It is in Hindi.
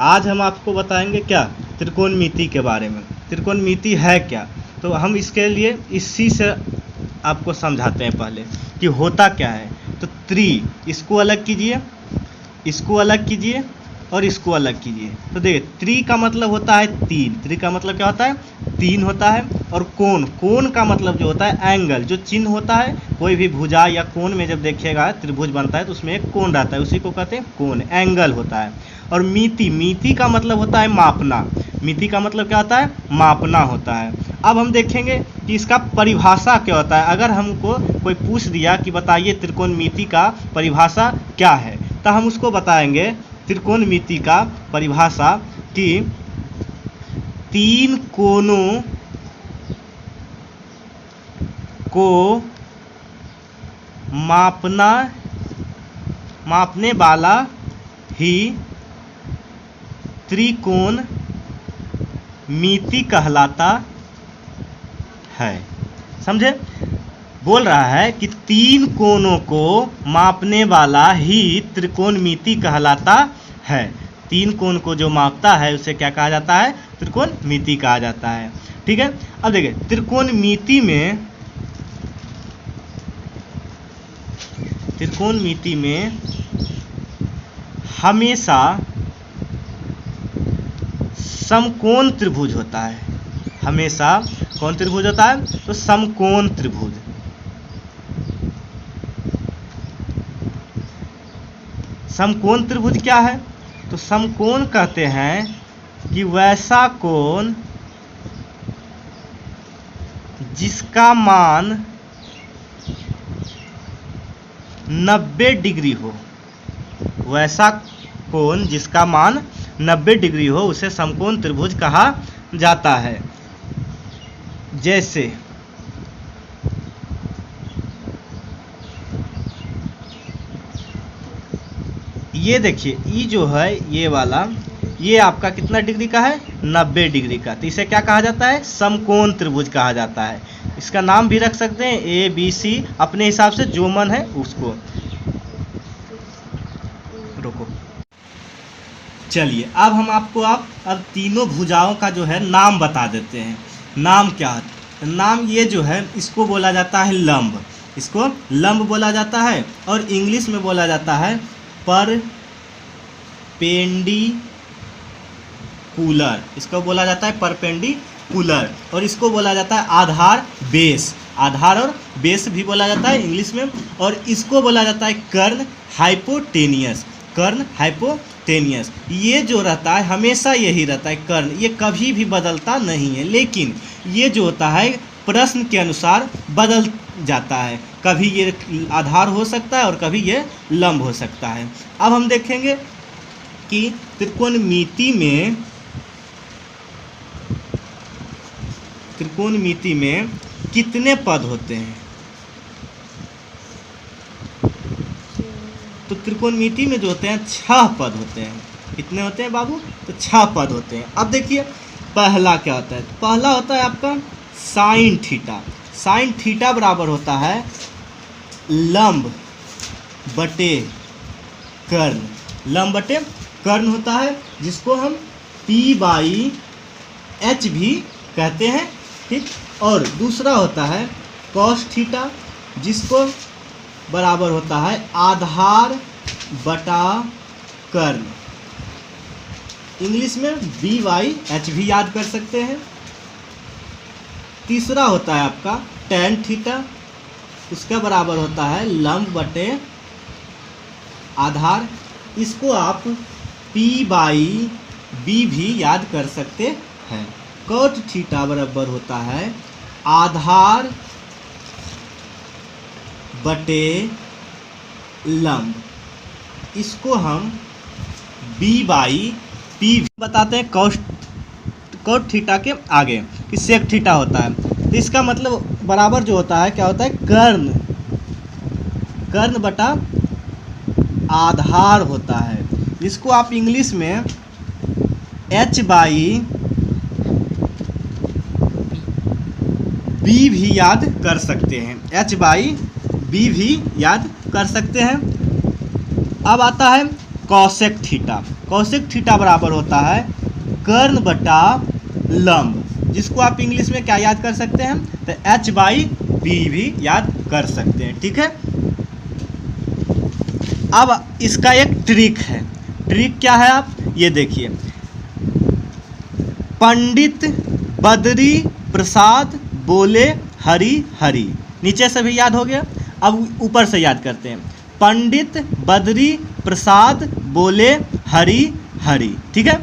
आज हम आपको बताएंगे क्या, त्रिकोणमिति के बारे में। त्रिकोणमिति है क्या, तो हम इसके लिए इसी से आपको समझाते हैं पहले कि होता क्या है। तो इसको अलग कीजिए, इसको अलग कीजिए और इसको अलग कीजिए। तो देखिए का मतलब होता है तीन, का मतलब क्या होता है, तीन होता है। और कोण का मतलब जो होता है एंगल, जो चिन्ह होता है कोई भी भुजा या कोण में जब देखिएगा त्रिभुज बनता है तो उसमें एक कोण रहता है, उसी को कहते हैं कोण, एंगल होता है। और मिति का मतलब होता है मापना, मिति का मतलब क्या होता है, मापना होता है। अब हम देखेंगे कि इसका परिभाषा क्या होता है। अगर हमको कोई पूछ दिया कि बताइए त्रिकोणमिति का परिभाषा क्या है, तो हम उसको बताएंगे त्रिकोणमिति का परिभाषा कि तीन कोणों को मापने वाला ही त्रिकोणमिति कहलाता है। समझे, बोल रहा है कि तीन कोणों को मापने वाला ही त्रिकोणमिति कहलाता है। तीन कोण को जो मापता है उसे क्या कहा जाता है, त्रिकोणमिति कहा जाता है। ठीक है, अब देखिए त्रिकोणमिति में हमेशा समकोण त्रिभुज होता है। हमेशा कौन त्रिभुज होता है, तो समकोण त्रिभुज। समकोण त्रिभुज क्या है, तो समकोण कहते हैं कि वैसा कोण जिसका मान 90 डिग्री हो, वैसा कोण जिसका मान 90 डिग्री हो उसे समकोण त्रिभुज कहा जाता है। जैसे ये देखिए, ये जो है ये वाला, ये आपका कितना डिग्री का है, 90 डिग्री का, तो इसे क्या कहा जाता है, समकोण त्रिभुज कहा जाता है। इसका नाम भी रख सकते हैं ABC, अपने हिसाब से जो मन है उसको। रुको, चलिए अब हम आपको अब तीनों भुजाओं का जो है नाम बता देते हैं। नाम क्या है, नाम ये जो है इसको बोला जाता है लंब, इसको लंब बोला जाता है। और इंग्लिश में बोला जाता है परपेंडिकुलर, इसको बोला जाता है परपेंडिकुलर। और इसको बोला जाता है आधार बेस, आधार और बेस भी बोला जाता है इंग्लिश में। और इसको बोला जाता है कर्ण हाइपोटेनियस, कर्ण हाइपोटेनियस। ये जो रहता है हमेशा यही रहता है कर्ण, ये कभी भी बदलता नहीं है। लेकिन ये जो होता है प्रश्न के अनुसार बदल जाता है, कभी ये आधार हो सकता है और कभी ये लंब हो सकता है। अब हम देखेंगे कि त्रिकोणमिति में कितने पद होते हैं। तो त्रिकोणमिति में जो होते हैं 6 पद होते हैं। कितने होते हैं बाबू, तो 6 पद होते हैं। अब देखिए पहला क्या होता है, तो पहला होता है आपका साइन थीटा। साइन थीटा बराबर होता है लंब बटे कर्ण, लंब बटे कर्ण होता है, जिसको हम P/H भी कहते हैं। ठीक, और दूसरा होता है कॉस थीटा, जिसको बराबर होता है आधार बटा कर्ण, इंग्लिश में B/H भी याद कर सकते हैं। तीसरा होता है आपका tan थीटा, उसका बराबर होता है लंब बटे आधार, इसको आप P/B भी याद कर सकते हैं। cot थीटा बराबर होता है आधार बटे लंब, इसको हम B/P बताते हैं। cot थीटा के आगे कि sec थीटा होता है, तो इसका मतलब बराबर जो होता है क्या होता है, कर्ण बटा आधार होता है, जिसको आप इंग्लिश में H/B भी याद कर सकते हैं, H/B भी याद कर सकते हैं। अब आता है कॉसेक थीटा। कौशिक थीटा बराबर होता है कर्ण बटा लंब, जिसको आप इंग्लिश में क्या याद कर सकते हैं, तो h/p भी याद कर सकते हैं। ठीक है, अब इसका एक ट्रिक है। ट्रिक क्या है, आप ये देखिए, पंडित बद्री प्रसाद बोले हरि हरि, नीचे से भी याद हो गया। अब ऊपर से याद करते हैं, पंडित बद्री प्रसाद बोले हरि हरि। ठीक है,